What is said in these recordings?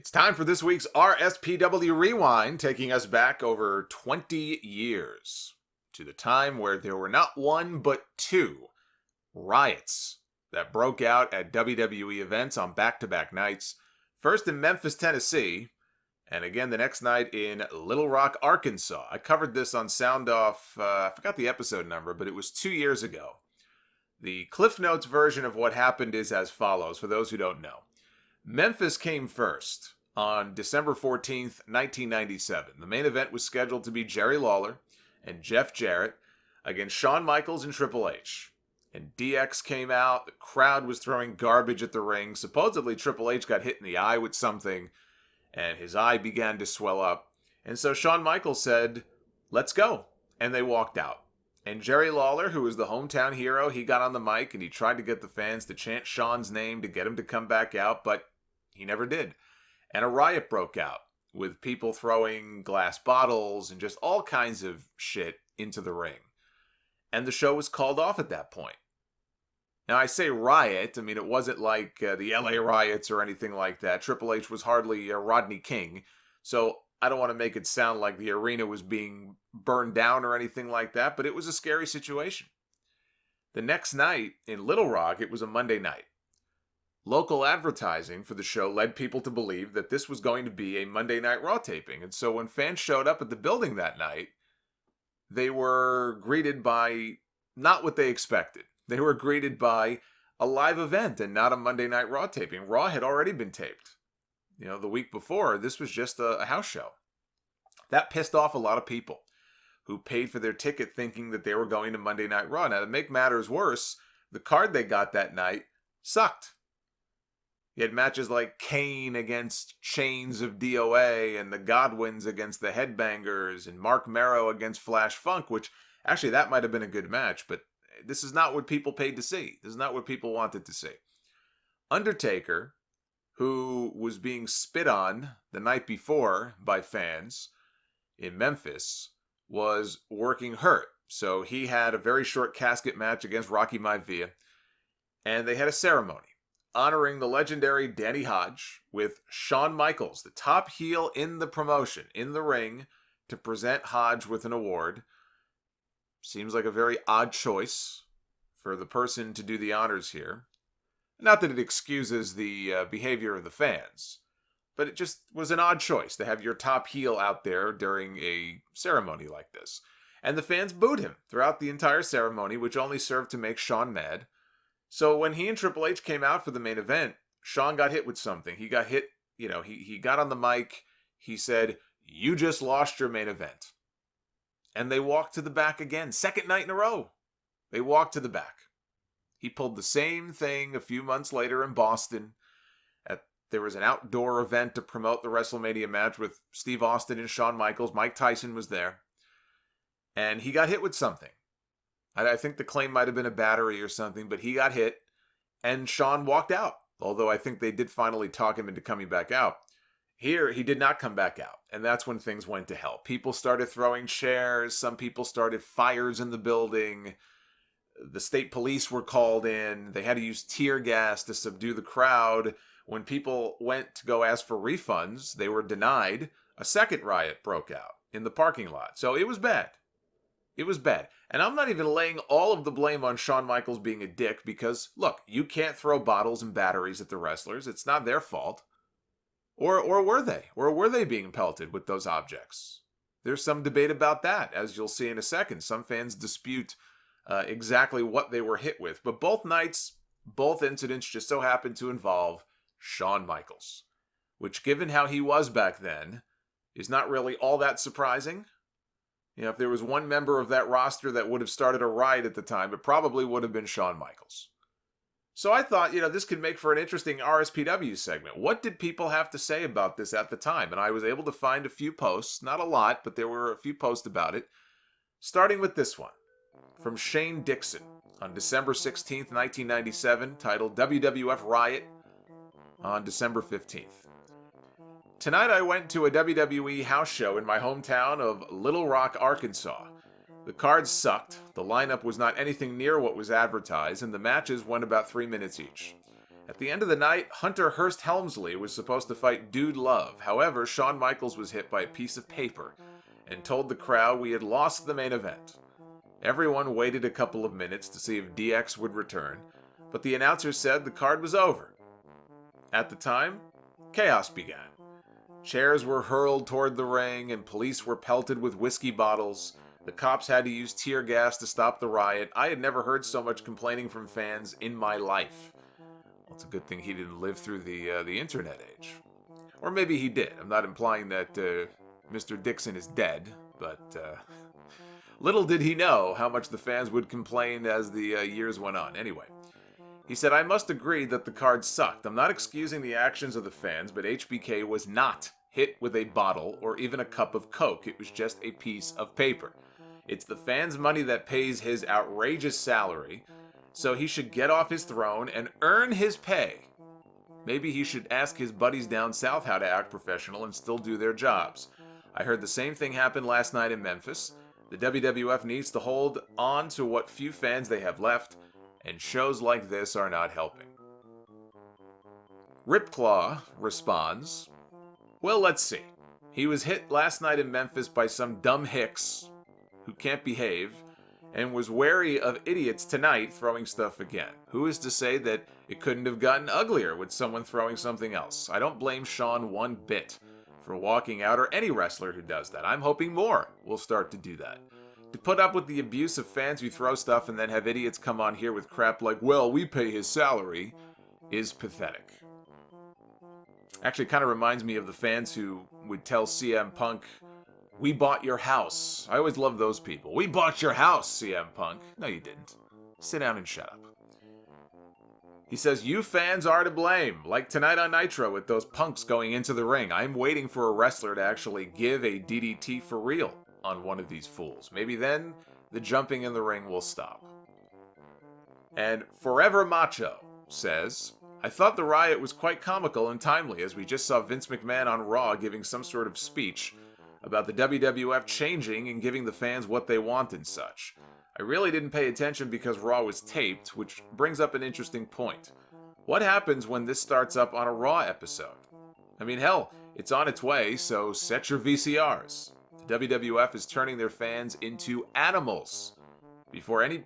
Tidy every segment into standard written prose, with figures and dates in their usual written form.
It's time for this week's RSPW Rewind, taking us back over 20 years to the time where there were not one but two riots that broke out at WWE events on back-to-back nights. First in Memphis, Tennessee, and again the next night in Little Rock, Arkansas. I covered this on Sound Off, I forgot the episode number, but it was 2 years ago. The Cliff Notes version of what happened is as follows, for those who don't know. Memphis came first on December 14th, 1997. The main event was scheduled to be Jerry Lawler and Jeff Jarrett against Shawn Michaels and Triple H. And DX came out. The crowd was throwing garbage at the ring. Supposedly Triple H got hit in the eye with something, and his eye began to swell up. And so Shawn Michaels said, "Let's go." And they walked out. And Jerry Lawler, who was the hometown hero, he got on the mic and he tried to get the fans to chant Shawn's name to get him to come back out, but he never did. And a riot broke out with people throwing glass bottles and just all kinds of shit into the ring. And the show was called off at that point. Now, I say riot. I mean, it wasn't like the LA riots or anything like that. Triple H was hardly Rodney King. So I don't want to make it sound like the arena was being burned down or anything like that, but it was a scary situation. The next night in Little Rock, it was a Monday night. Local advertising for the show led people to believe that this was going to be a Monday Night Raw taping. And so when fans showed up at the building that night, they were greeted by not what they expected. They were greeted by a live event and not a Monday Night Raw taping. Raw had already been taped. The week before, this was just a house show. That pissed off a lot of people who paid for their ticket thinking that they were going to Monday Night Raw. Now, to make matters worse, the card they got that night sucked. You had matches like Kane against Chains of DOA and the Godwins against the Headbangers and Mark Merrow against Flash Funk, which actually that might have been a good match, but this is not what people paid to see. This is not what people wanted to see. Undertaker, who was being spit on the night before by fans in Memphis, was working hurt. So he had a very short casket match against Rocky Maivia, and they had a ceremony honoring the legendary Danny Hodge with Shawn Michaels, the top heel in the promotion, in the ring to present Hodge with an award. Seems like a very odd choice for the person to do the honors here. Not that it excuses the behavior of the fans, but it just was an odd choice to have your top heel out there during a ceremony like this. And the fans booed him throughout the entire ceremony, which only served to make Shawn mad. So when he and Triple H came out for the main event, Shawn got hit with something. He got hit, he got on the mic. He said, "You just lost your main event." And they walked to the back again. Second night in a row. They walked to the back. He pulled the same thing a few months later in Boston. There was an outdoor event to promote the WrestleMania match with Steve Austin and Shawn Michaels. Mike Tyson was there. And he got hit with something. I think the claim might have been a battery or something, but he got hit, and Shawn walked out. Although I think they did finally talk him into coming back out. Here, he did not come back out, and that's when things went to hell. People started throwing chairs. Some people started fires in the building. The state police were called in. They had to use tear gas to subdue the crowd. When people went to go ask for refunds, they were denied. A second riot broke out in the parking lot. So it was bad. It was bad. And I'm not even laying all of the blame on Shawn Michaels being a dick because, look, you can't throw bottles and batteries at the wrestlers. It's not their fault. Or were they? Or were they being pelted with those objects? There's some debate about that, as you'll see in a second. Some fans dispute exactly what they were hit with. But both nights, both incidents just so happened to involve Shawn Michaels, which, given how he was back then, is not really all that surprising. If there was one member of that roster that would have started a riot at the time, it probably would have been Shawn Michaels. So I thought, this could make for an interesting RSPW segment. What did people have to say about this at the time? And I was able to find a few posts, not a lot, but there were a few posts about it. Starting with this one, from Shane Dixon on December 16th, 1997, titled WWF Riot on December 15th. Tonight I went to a WWE house show in my hometown of Little Rock, Arkansas. The cards sucked, the lineup was not anything near what was advertised, and the matches went about 3 minutes each. At the end of the night, Hunter Hearst Helmsley was supposed to fight Dude Love. However, Shawn Michaels was hit by a piece of paper and told the crowd we had lost the main event. Everyone waited a couple of minutes to see if DX would return, but the announcer said the card was over. At the time, chaos began. Chairs were hurled toward the ring and police were pelted with whiskey bottles. The cops had to use tear gas to stop the riot. I had never heard so much complaining from fans in my life. Well, it's a good thing he didn't live through the internet age. Or maybe he did. I'm not implying that Mr. Dixon is dead, but little did he know how much the fans would complain as the years went on. Anyway, he said, I must agree that the card sucked. I'm not excusing the actions of the fans, but HBK was not hit with a bottle or even a cup of Coke. It was just a piece of paper. It's the fans' money that pays his outrageous salary, so he should get off his throne and earn his pay. Maybe he should ask his buddies down south how to act professional and still do their jobs. I heard the same thing happen last night in Memphis. The WWF needs to hold on to what few fans they have left, and shows like this are not helping. Ripclaw responds, well, let's see. He was hit last night in Memphis by some dumb hicks who can't behave, and was wary of idiots tonight throwing stuff again. Who is to say that it couldn't have gotten uglier with someone throwing something else? I don't blame Shawn one bit for walking out, or any wrestler who does that. I'm hoping more will start to do that. To put up with the abuse of fans who throw stuff and then have idiots come on here with crap like, well, we pay his salary, is pathetic. Actually, kind of reminds me of the fans who would tell CM Punk, we bought your house. I always love those people. We bought your house, CM Punk. No, you didn't. Sit down and shut up. He says, you fans are to blame. Like tonight on Nitro with those punks going into the ring. I'm waiting for a wrestler to actually give a DDT for real on one of these fools. Maybe then the jumping in the ring will stop. And Forever Macho says, I thought the riot was quite comical and timely as we just saw Vince McMahon on Raw giving some sort of speech about the WWF changing and giving the fans what they want and such. I really didn't pay attention because Raw was taped, which brings up an interesting point. What happens when this starts up on a Raw episode? I mean, hell, it's on its way, so set your VCRs. The WWF is turning their fans into animals. Before any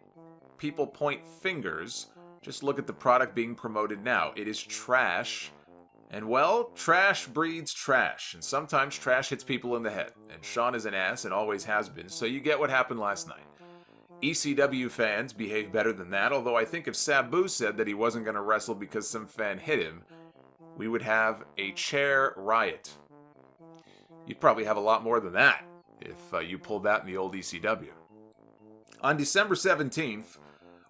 people point fingers, just look at the product being promoted now. It is trash. And well, trash breeds trash, and sometimes trash hits people in the head. And Shawn is an ass and always has been, so you get what happened last night. ECW fans behave better than that, although I think if Sabu said that he wasn't going to wrestle because some fan hit him, we would have a chair riot. You'd probably have a lot more than that if you pulled that in the old ECW. On December 17th,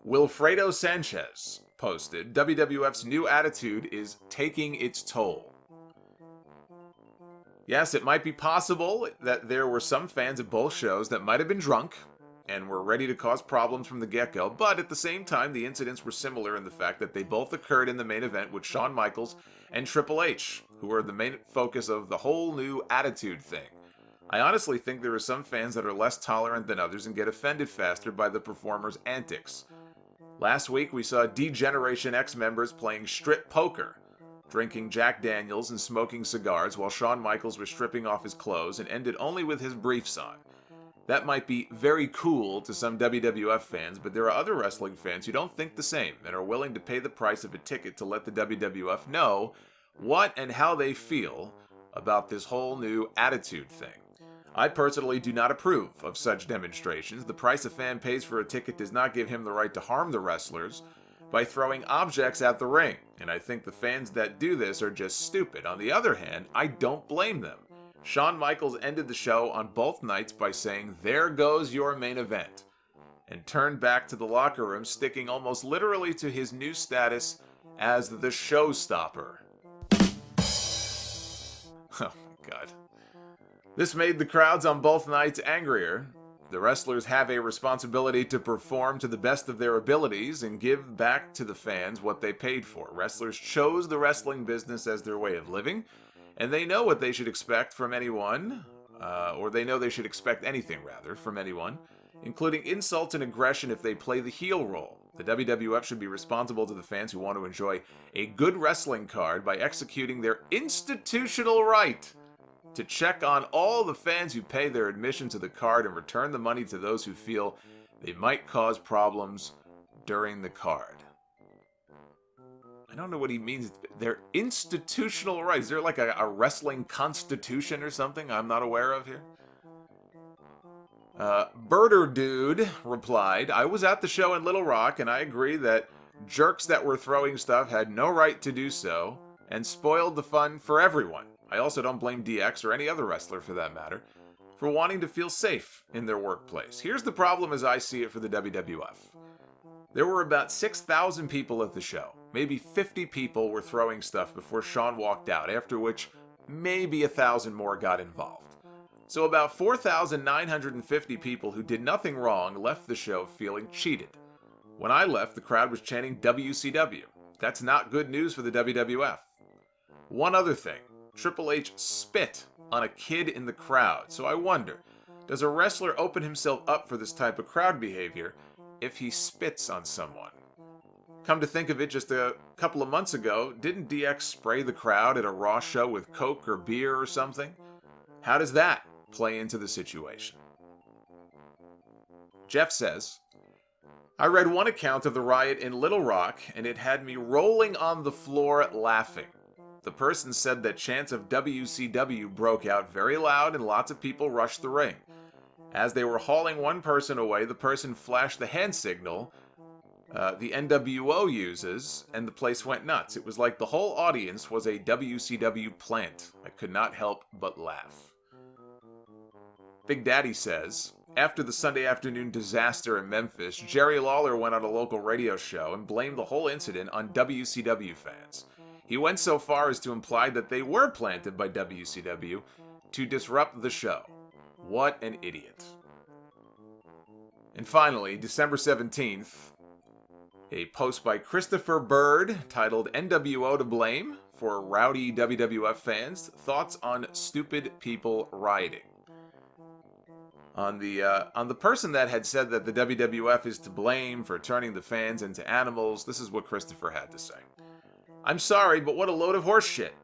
Wilfredo Sanchez posted, WWF's new attitude is taking its toll. Yes, it might be possible that there were some fans at both shows that might have been drunk and were ready to cause problems from the get-go, but at the same time, the incidents were similar in the fact that they both occurred in the main event with Shawn Michaels and Triple H, who were the main focus of the whole new attitude thing. I honestly think there are some fans that are less tolerant than others and get offended faster by the performers' antics. Last week, we saw D-Generation X members playing strip poker, drinking Jack Daniels and smoking cigars while Shawn Michaels was stripping off his clothes and ended only with his briefs on. That might be very cool to some WWF fans, but there are other wrestling fans who don't think the same and are willing to pay the price of a ticket to let the WWF know what and how they feel about this whole new attitude thing. I personally do not approve of such demonstrations. The price a fan pays for a ticket does not give him the right to harm the wrestlers by throwing objects at the ring, and I think the fans that do this are just stupid. On the other hand, I don't blame them. Shawn Michaels ended the show on both nights by saying, "There goes your main event," and turned back to the locker room, sticking almost literally to his new status as the showstopper. Oh my god. This made the crowds on both nights angrier. The wrestlers have a responsibility to perform to the best of their abilities and give back to the fans what they paid for. Wrestlers chose the wrestling business as their way of living, and they know what they should expect from anyone, or they know they should expect anything, rather, from anyone, including insults and aggression if they play the heel role. The WWF should be responsible to the fans who want to enjoy a good wrestling card by executing their institutional right to check on all the fans who pay their admission to the card and return the money to those who feel they might cause problems during the card. I don't know what he means. Their institutional rights. Is there like a wrestling constitution or something I'm not aware of here? Birder Dude replied, I was at the show in Little Rock and I agree that jerks that were throwing stuff had no right to do so and spoiled the fun for everyone. I also don't blame DX or any other wrestler for that matter for wanting to feel safe in their workplace. Here's the problem as I see it for the WWF. There were about 6,000 people at the show. Maybe 50 people were throwing stuff before Shawn walked out, after which maybe 1,000 more got involved. So about 4,950 people who did nothing wrong left the show feeling cheated. When I left, the crowd was chanting WCW. That's not good news for the WWF. One other thing, Triple H spit on a kid in the crowd, so I wonder, does a wrestler open himself up for this type of crowd behavior if he spits on someone? Come to think of it, just a couple of months ago, didn't DX spray the crowd at a Raw show with Coke or beer or something? How does that play into the situation? Jeff says, I read one account of the riot in Little Rock and it had me rolling on the floor laughing. The person said that chants of WCW broke out very loud and lots of people rushed the ring. As they were hauling one person away, the person flashed the hand signal the NWO uses, and the place went nuts. It was like the whole audience was a WCW plant. I could not help but laugh. Big Daddy says, after the Sunday afternoon disaster in Memphis, Jerry Lawler went on a local radio show and blamed the whole incident on WCW fans. He went so far as to imply that they were planted by WCW to disrupt the show. What an idiot. And finally, December 17th, a post by Christopher Bird titled NWO to Blame for Rowdy WWF Fans, Thoughts on Stupid People Rioting. On the person that had said that the WWF is to blame for turning the fans into animals, this is what Christopher had to say. I'm sorry, but what a load of horse shit.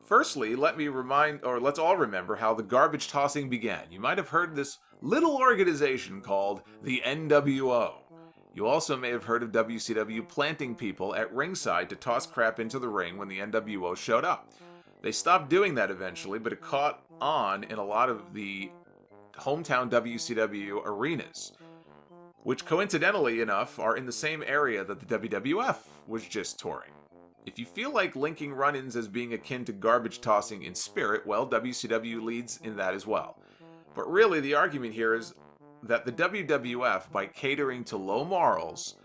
Firstly, let's all remember how the garbage tossing began. You might have heard this little organization called the NWO. You also may have heard of WCW planting people at ringside to toss crap into the ring when the NWO showed up. They stopped doing that eventually, but it caught on in a lot of the hometown WCW arenas, which coincidentally enough are in the same area that the WWF was just touring. If you feel like linking run-ins as being akin to garbage tossing in spirit, well, WCW leads in that as well. But really, the argument here is that the WWF, by catering to low morals,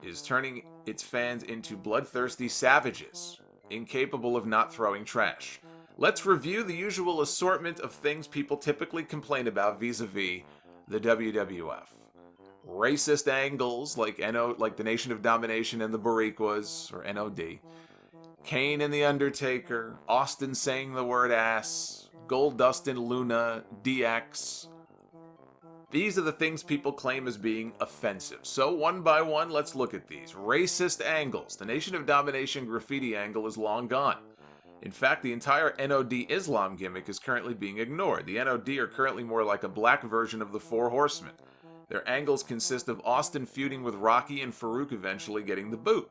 is turning its fans into bloodthirsty savages, incapable of not throwing trash. Let's review the usual assortment of things people typically complain about vis-a-vis the WWF. Racist angles like the Nation of Domination and the Boricuas, or NOD. Kane and the Undertaker, Austin saying the word ass, Goldust and Luna, DX. These are the things people claim as being offensive. So one by one, let's look at these. Racist angles. The Nation of Domination graffiti angle is long gone. In fact, the entire NOD Islam gimmick is currently being ignored. The NOD are currently more like a black version of the Four Horsemen. Their angles consist of Austin feuding with Rocky and Farouk eventually getting the boot.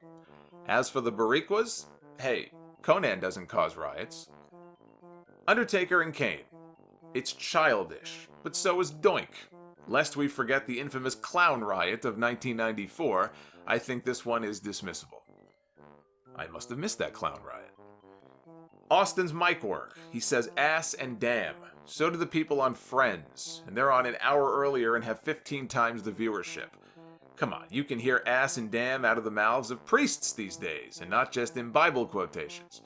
As for the Boricuas, hey, Conan doesn't cause riots. Undertaker and Kane. It's childish, but so is Doink. Lest we forget the infamous Clown Riot of 1994, I think this one is dismissible. I must have missed that Clown Riot. Austin's mic work. He says ass and damn. So do the people on Friends, and they're on an hour earlier and have 15 times the viewership. Come on, you can hear ass and damn out of the mouths of priests these days, and not just in Bible quotations.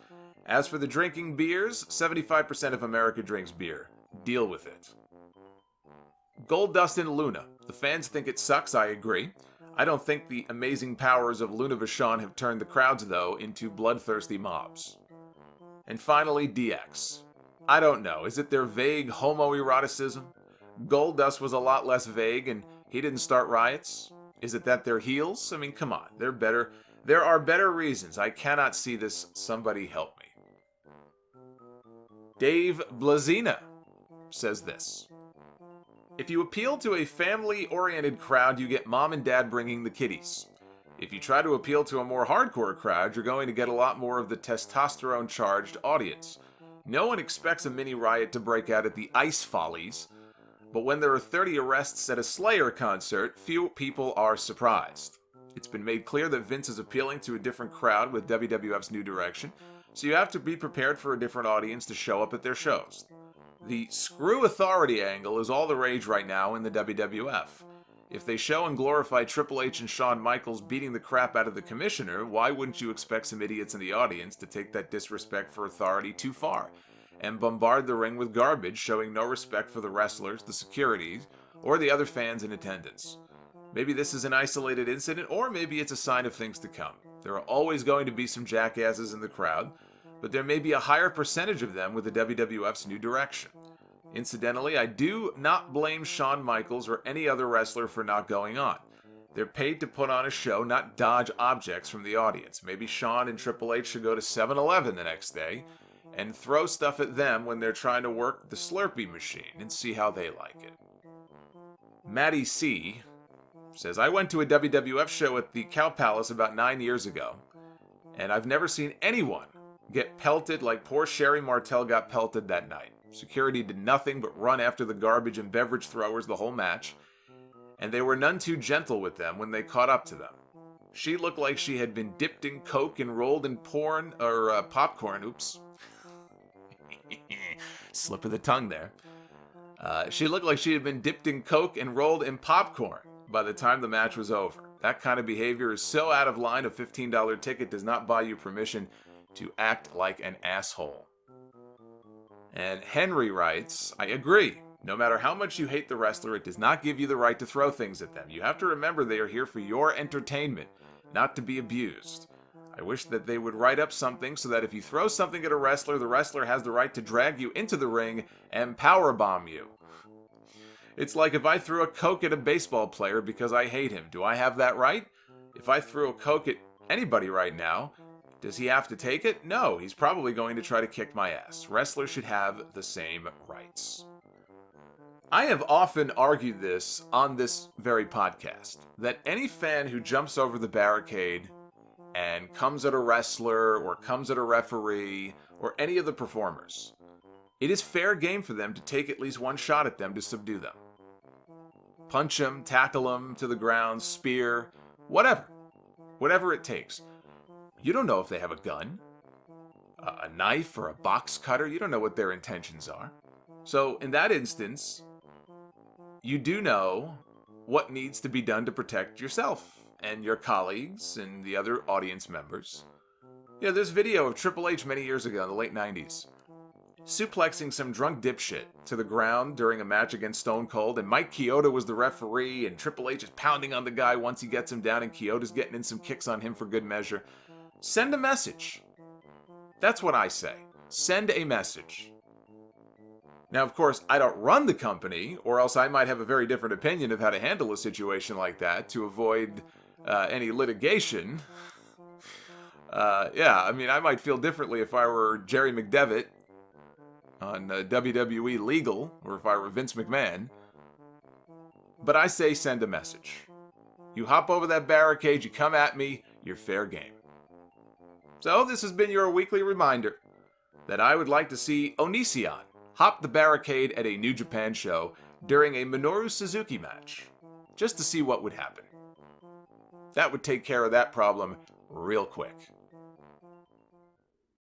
As for the drinking beers, 75% of America drinks beer. Deal with it. Goldust and Luna. The fans think it sucks, I agree. I don't think the amazing powers of Luna Vachon have turned the crowds, though, into bloodthirsty mobs. And finally, DX. I don't know, is it their vague homoeroticism? Goldust was a lot less vague, and he didn't start riots. Is it that they're heels? I mean, come on. They're better. There are better reasons. I cannot see this. Somebody help me. Dave Blazina says this. If you appeal to a family-oriented crowd, you get mom and dad bringing the kiddies. If you try to appeal to a more hardcore crowd, you're going to get a lot more of the testosterone-charged audience. No one expects a mini riot to break out at the Ice Follies, but when there are 30 arrests at a Slayer concert, few people are surprised. It's been made clear that Vince is appealing to a different crowd with WWF's new direction, so you have to be prepared for a different audience to show up at their shows. The screw authority angle is all the rage right now in the WWF. If they show and glorify Triple H and Shawn Michaels beating the crap out of the commissioner, why wouldn't you expect some idiots in the audience to take that disrespect for authority too far and bombard the ring with garbage, showing no respect for the wrestlers, the security, or the other fans in attendance? Maybe this is an isolated incident, or maybe it's a sign of things to come. There are always going to be some jackasses in the crowd, but there may be a higher percentage of them with the WWF's new direction. Incidentally, I do not blame Shawn Michaels or any other wrestler for not going on. They're paid to put on a show, not dodge objects from the audience. Maybe Shawn and Triple H should go to 7-Eleven the next day and throw stuff at them when they're trying to work the Slurpee machine and see how they like it. Maddie C. says, I went to a WWF show at the Cow Palace about 9 years ago, and I've never seen anyone get pelted like poor Sherry Martel got pelted that night. Security did nothing but run after the garbage and beverage throwers the whole match, and they were none too gentle with them when they caught up to them. She looked like she had been dipped in Coke and rolled in popcorn. Oops. Slip of the tongue there. She looked like she had been dipped in Coke and rolled in popcorn by the time the match was over. That kind of behavior is so out of line, a $15 ticket does not buy you permission to act like an asshole. And Henry writes, I agree. No matter how much you hate the wrestler, it does not give you the right to throw things at them. You have to remember they are here for your entertainment, not to be abused. I wish that they would write up something so that if you throw something at a wrestler, the wrestler has the right to drag you into the ring and powerbomb you. It's like if I threw a Coke at a baseball player because I hate him. Do I have that right? If I threw a Coke at anybody right now, does he have to take it? No, he's probably going to try to kick my ass. Wrestlers should have the same rights. I have often argued this on this very podcast, that any fan who jumps over the barricade and comes at a wrestler or comes at a referee or any of the performers, it is fair game for them to take at least one shot at them to subdue them. Punch them, tackle them to the ground, spear, whatever it takes. You don't know if they have a gun, a knife, or a box cutter. You don't know what their intentions are. So in that instance, you do know what needs to be done to protect yourself and your colleagues and the other audience members. Yeah, there's video of Triple H many years ago in the late 90s, suplexing some drunk dipshit to the ground during a match against Stone Cold, and Mike Chioda was the referee, and Triple H is pounding on the guy once he gets him down, and Chioda's getting in some kicks on him for good measure. Send a message. That's what I say. Send a message. Now, of course, I don't run the company, or else I might have a very different opinion of how to handle a situation like that to avoid any litigation. I might feel differently if I were Jerry McDevitt on WWE Legal, or if I were Vince McMahon. But I say send a message. You hop over that barricade, you come at me, you're fair game. So this has been your weekly reminder that I would like to see Onision hop the barricade at a New Japan show during a Minoru Suzuki match, just to see what would happen. That would take care of that problem real quick.